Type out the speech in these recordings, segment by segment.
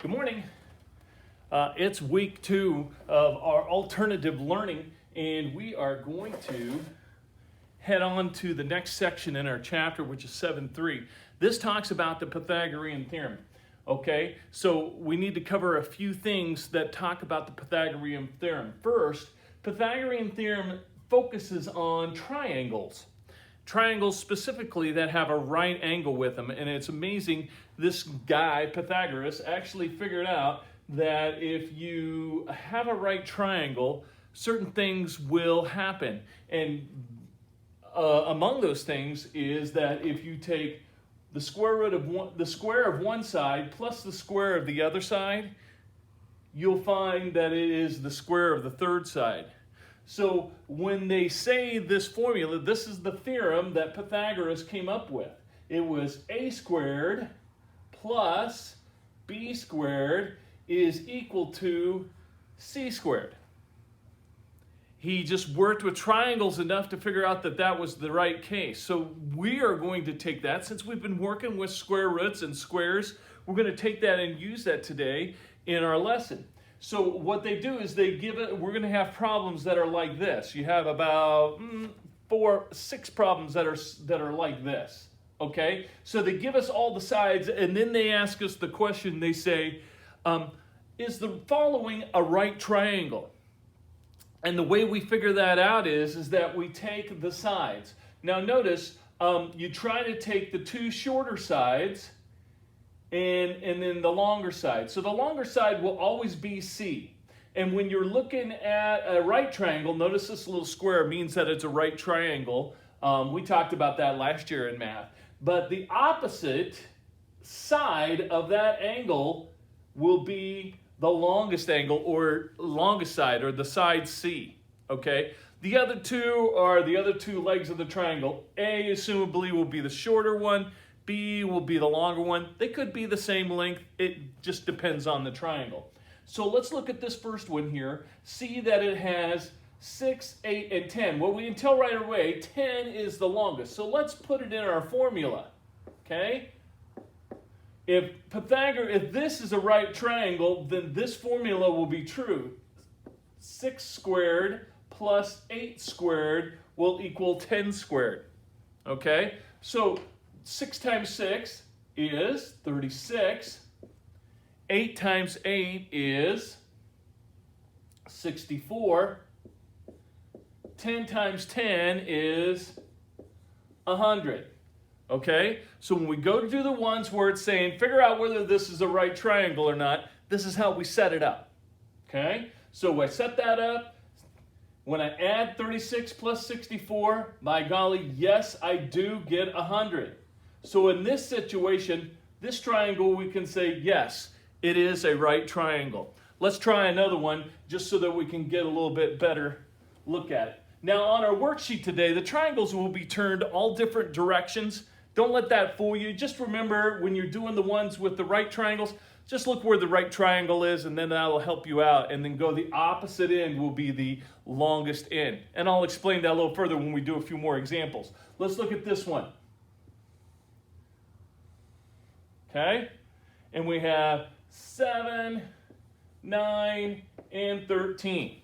Good morning. It's week 2 of our alternative learning, and we are going to head on to the next section in our chapter, which is 7.3. This talks about the Pythagorean theorem. Okay, so we need to cover a few things that talk about the Pythagorean theorem. First, Pythagorean theorem focuses on triangles. Triangles specifically that have a right angle with them, and it's amazing. This guy Pythagoras actually figured out that if you have a right triangle, certain things will happen, and among those things is that if you take the square root of the square of one side plus the square of the other side, you'll find that it is the square of the third side. So when they say this formula, this is the theorem that Pythagoras came up with. It was a squared plus b squared is equal to c squared. He just worked with triangles enough to figure out that that was the right case. So we are going to take that, since we've been working with square roots and squares, we're going to take that and use that today in our lesson. So what they do is they give it, we're going to have problems that are like this. You have about 6 problems that are like this. Okay? So they give us all the sides, and then they ask us the question. They say, is the following a right triangle? And the way we figure that out is that we take the sides. Now notice, you try to take the 2 shorter sides and then the longer side. So the longer side will always be C. And when you're looking at a right triangle, notice this little square means that it's a right triangle. We talked about that last year in math. But the opposite side of that angle will be the longest angle, or longest side, or the side C. Okay? The other two are the other 2 legs of the triangle. A, assumably, will be the shorter one. B will be the longer one. They could be the same length. It just depends on the triangle. So let's look at this first one here. See that it has 6, 8, and 10. Well, we can tell right away 10 is the longest. So let's put it in our formula. Okay? If this is a right triangle, then this formula will be true. 6 squared plus 8 squared will equal 10 squared. Okay? So 6 times 6 is 36. 8 times 8 is 64. 10 times 10 is 100. Okay? So when we go to do the ones where it's saying, figure out whether this is a right triangle or not, this is how we set it up. Okay? So I set that up. When I add 36 plus 64, by golly, yes, I do get 100. So in this situation, this triangle, we can say, yes, it is a right triangle. Let's try another one just so that we can get a little bit better look at it. Now on our worksheet today, the triangles will be turned all different directions. Don't let that fool you. Just remember, when you're doing the ones with the right triangles, just look where the right triangle is, and then that'll help you out. And then go the opposite end will be the longest end. And I'll explain that a little further when we do a few more examples. Let's look at this one. Okay? And we have 7, 9, and 13.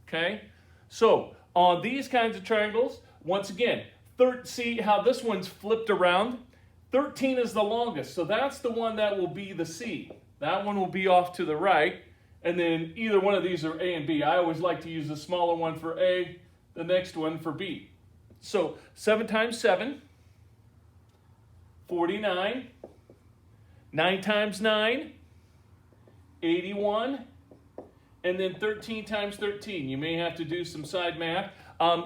Okay? So, on these kinds of triangles, once again, see how this one's flipped around? 13 is the longest, so that's the one that will be the C. That one will be off to the right, and then either one of these are A and B. I always like to use the smaller one for A, the next one for B. So, 7 times 7, 49. 9 times 9, 81, and then 13 times 13. You may have to do some side math.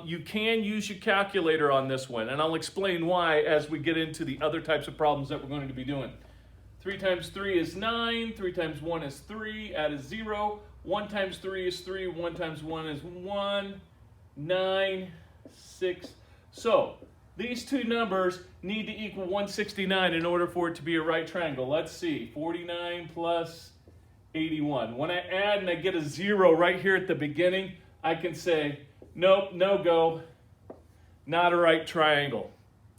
You can use your calculator on this one, and I'll explain why as we get into the other types of problems that we're going to be doing. 3 times 3 is 9, 3 times 1 is 3, add a 0. 1 times 3 is 3, 1 times 1 is 1, 9, 6. So, these 2 numbers need to equal 169 in order for it to be a right triangle. Let's see, 49 plus 81. When I add and I get a 0 right here at the beginning, I can say, nope, no go, not a right triangle.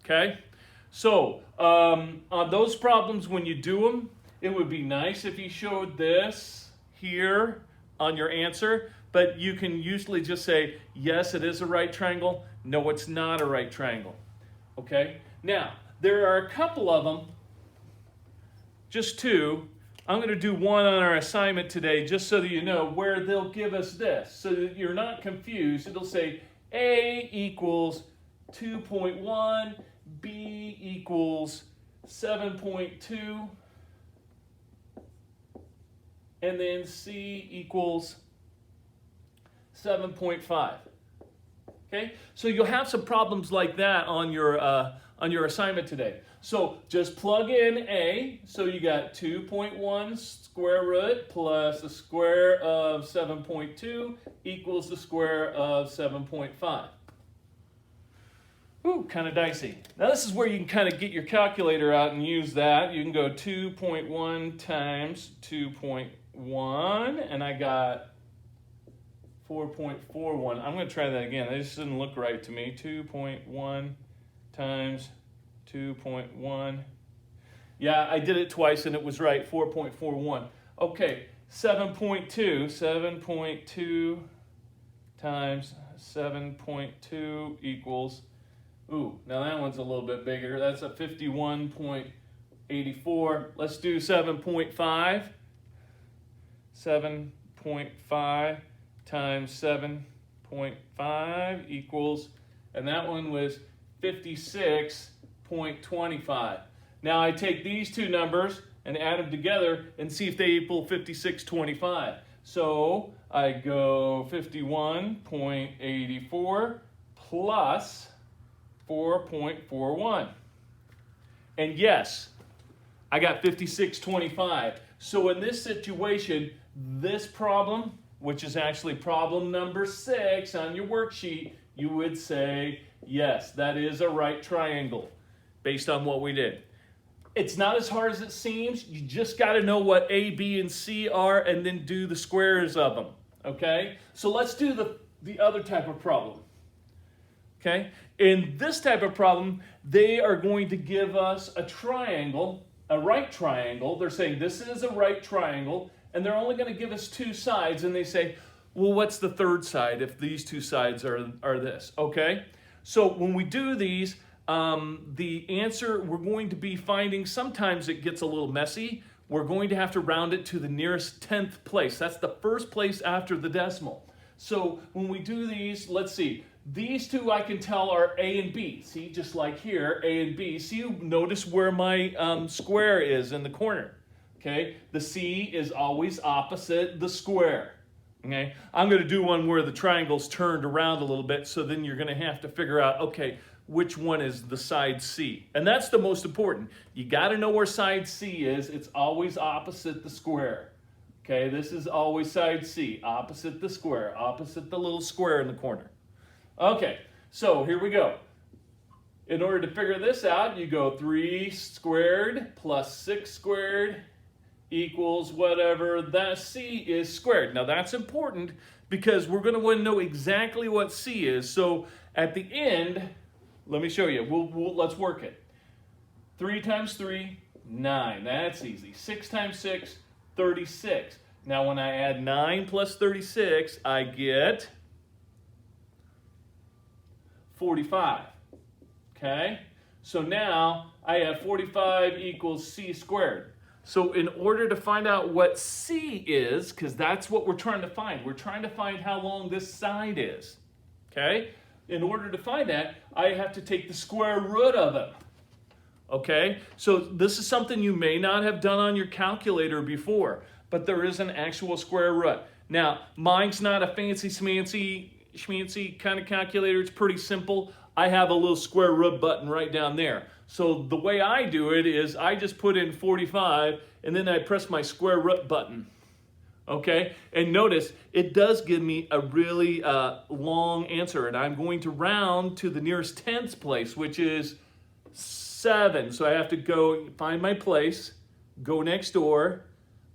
Okay? So, on those problems, when you do them, it would be nice if you showed this here on your answer, but you can usually just say, yes, it is a right triangle. No, it's not a right triangle. Okay? Now, there are a couple of them, just two. I'm going to do one on our assignment today just so that you know where they'll give us this. So that you're not confused. It'll say A equals 2.1, B equals 7.2, and then C equals 7.5. Okay? So you'll have some problems like that on your assignment today. So just plug in A. So you got 2.1 square root plus the square of 7.2 equals the square of 7.5. Ooh, kind of dicey. Now this is where you can kind of get your calculator out and use that. You can go 2.1 times 2.1, and I got 4.41. I'm going to try that again. That just didn't look right to me. 2.1 times 2.1. Yeah, I did it twice and it was right. 4.41. Okay, 7.2 times 7.2 equals, ooh, now that one's a little bit bigger. That's a 51.84. Let's do 7.5. 7.5 times 7.5 equals, and that one was 56.25. Now I take these two numbers and add them together and see if they equal 56.25. So I go 51.84 plus 4.41. And yes, I got 56.25. So in this situation, this problem, which is actually problem number 6 on your worksheet, you would say, yes, that is a right triangle based on what we did. It's not as hard as it seems. You just got to know what A, B, and C are and then do the squares of them, okay? So let's do the other type of problem, okay? In this type of problem, they are going to give us a triangle, a right triangle. They're saying this is a right triangle, and they're only going to give us two sides, and they say, well, what's the third side if these two sides are this, okay? So when we do these, the answer we're going to be finding, sometimes it gets a little messy. We're going to have to round it to the nearest 10th place. That's the first place after the decimal. So when we do these, let's see. These two I can tell are A and B. See, just like here, A and B. See, you notice where my square is in the corner. Okay, the C is always opposite the square. Okay, I'm going to do one where the triangle's turned around a little bit, so then you're going to have to figure out, okay, which one is the side C? And that's the most important. You got to know where side C is. It's always opposite the square. Okay, this is always side C, opposite the square, opposite the little square in the corner. Okay, so here we go. In order to figure this out, you go 3 squared plus 6 squared equals whatever that C is squared. Now that's important because we're going to want to know exactly what C is. So at the end, let me show you. Let's work it. 3 times 3, 9. That's easy. 6 times 6, 36. Now when I add 9 plus 36, I get 45. Okay? So now I have 45 equals C squared. So in order to find out what C is, because that's what we're trying to find. We're trying to find how long this side is. Okay? In order to find that, I have to take the square root of it. Okay? So this is something you may not have done on your calculator before, but there is an actual square root. Now, mine's not a fancy schmancy kind of calculator. It's pretty simple. I have a little square root button right down there. So the way I do it is I just put in 45 and then I press my square root button. Okay, and notice it does give me a really long answer, and I'm going to round to the nearest tens place, which is 7. So I have to go find my place, go next door,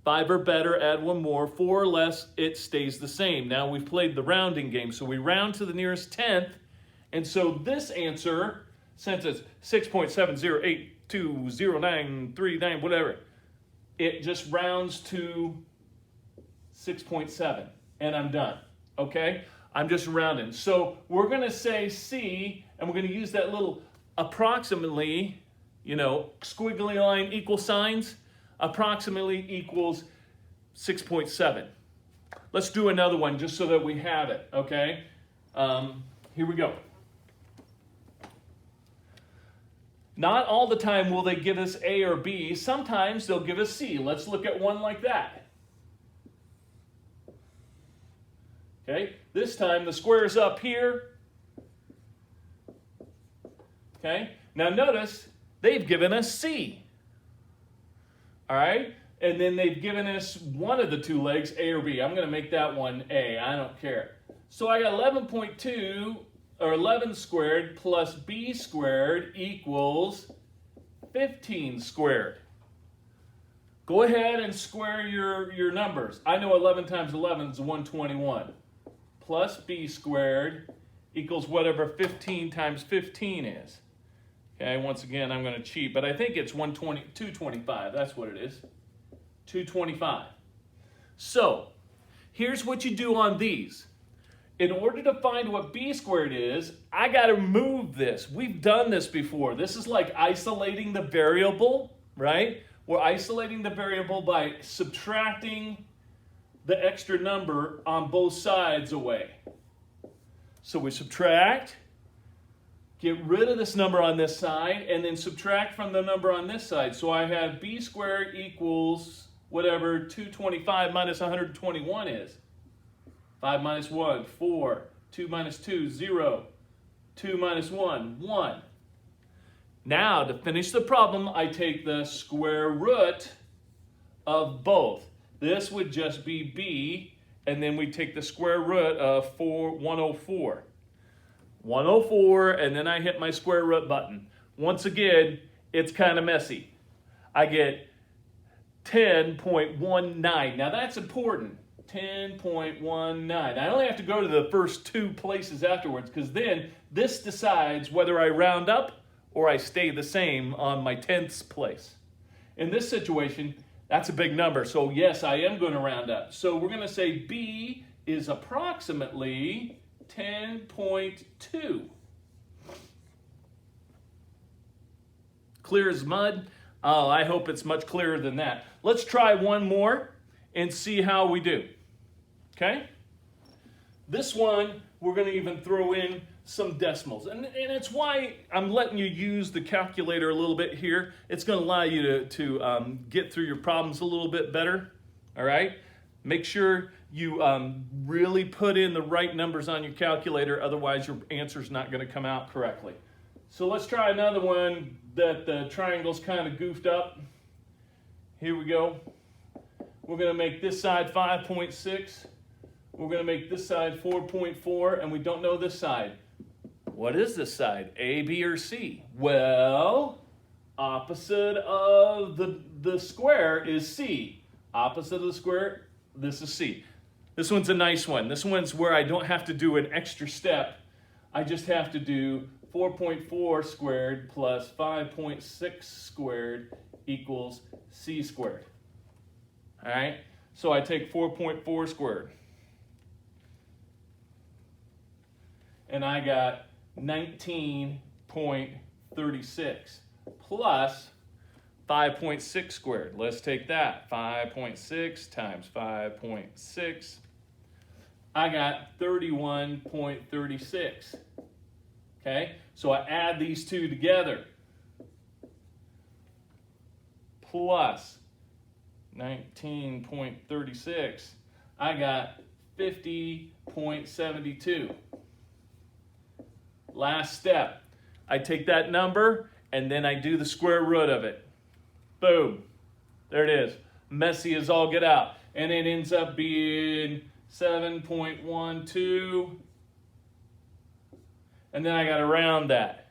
5 or better, add 1 more, 4 or less, it stays the same. Now we've played the rounding game, so we round to the nearest tenth, and so this answer, since it's 6.7082093, whatever, it just rounds to 6.7, and I'm done, okay? I'm just rounding. So we're gonna say C, and we're gonna use that little approximately, squiggly line equal signs, approximately equals 6.7. Let's do another one just so that we have it, okay? Here we go. Not all the time will they give us A or B. Sometimes they'll give us C. Let's look at one like that. Okay, this time the square's up here. Okay, now notice they've given us C. All right, and then they've given us one of the two legs, A or B. I'm going to make that one A. I don't care. So I got 11.2 or 11 squared plus B squared equals 15 squared. Go ahead and square your numbers. I know 11 times 11 is 121. Plus B squared equals whatever 15 times 15 is. Okay, once again, I'm going to cheat, but I think it's 225. That's what it is. 225. So, here's what you do on these. In order to find what B squared is, I got to move this. We've done this before. This is like isolating the variable, right? We're isolating the variable by subtracting the extra number on both sides away. So we subtract, get rid of this number on this side, and then subtract from the number on this side. So I have B squared equals whatever 225 minus 121 is. 5 minus 1, 4. 2 minus 2, 0. 2 minus 1, 1. Now, to finish the problem, I take the square root of both. This would just be B, and then we take the square root of 104. 104, and then I hit my square root button. Once again, it's kind of messy. I get 10.19. Now that's important. 10.19. I only have to go to the first two places afterwards, because then this decides whether I round up or I stay the same on my tenths place. In this situation, that's a big number, so yes, I am going to round up. So we're going to say B is approximately 10.2. Clear as mud? Oh, I hope it's much clearer than that. Let's try one more and see how we do. Okay? This one, we're going to even throw in some decimals. And it's why I'm letting you use the calculator a little bit here. It's going to allow you to get through your problems a little bit better. All right? Make sure you really put in the right numbers on your calculator. Otherwise, your answer's not going to come out correctly. So let's try another one that the triangle's kind of goofed up. Here we go. We're going to make this side 5.6. We're going to make this side 4.4, and we don't know this side. What is this side? A, B, or C? Well, opposite of the square is C. Opposite of the square, this is C. This one's a nice one. This one's where I don't have to do an extra step. I just have to do 4.4 squared plus 5.6 squared equals C squared. All right, so I take 4.4 squared. And I got 19.36 plus 5.6 squared. Let's take that. 5.6 times 5.6. I got 31.36. Okay, so I add these two together. Plus 19.36. I got 50.72. Last step. I take that number and then I do the square root of it. Boom. There it is. Messy as all get out. And it ends up being 7.12. And then I got to round that.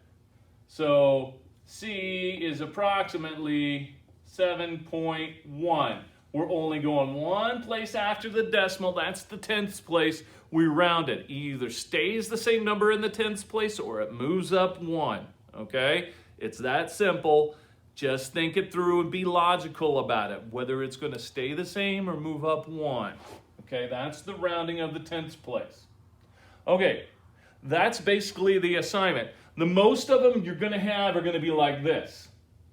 So C is approximately 7.1. We're only going one place after the decimal. That's the tenths place. We round it. It either stays the same number in the tenths place or it moves up one. Okay? It's that simple. Just think it through and be logical about it, whether it's going to stay the same or move up 1. Okay, that's the rounding of the tenths place. Okay, that's basically the assignment. The most of them you're going to have are going to be like this.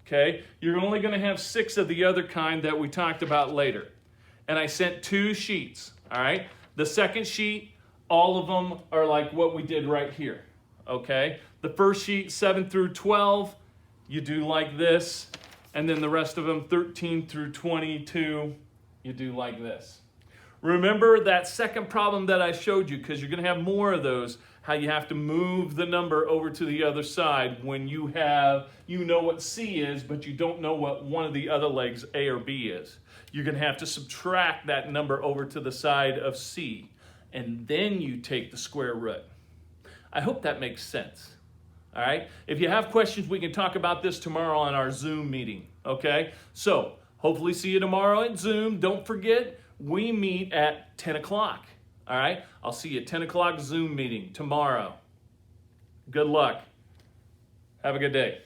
Okay, you're only going to have 6 of the other kind that we talked about later. And I sent 2 sheets, all right? The second sheet, all of them are like what we did right here, okay? The first sheet, 7 through 12, you do like this. And then the rest of them, 13 through 22, you do like this. Remember that second problem that I showed you, because you're going to have more of those, how you have to move the number over to the other side when you know what C is, but you don't know what one of the other legs, A or B, is. You're going to have to subtract that number over to the side of C, and then you take the square root. I hope that makes sense. All right? If you have questions, we can talk about this tomorrow on our Zoom meeting, okay? So, hopefully see you tomorrow at Zoom. Don't forget, we meet at 10 o'clock. All right? I'll see you at 10 o'clock Zoom meeting tomorrow. Good luck. Have a good day.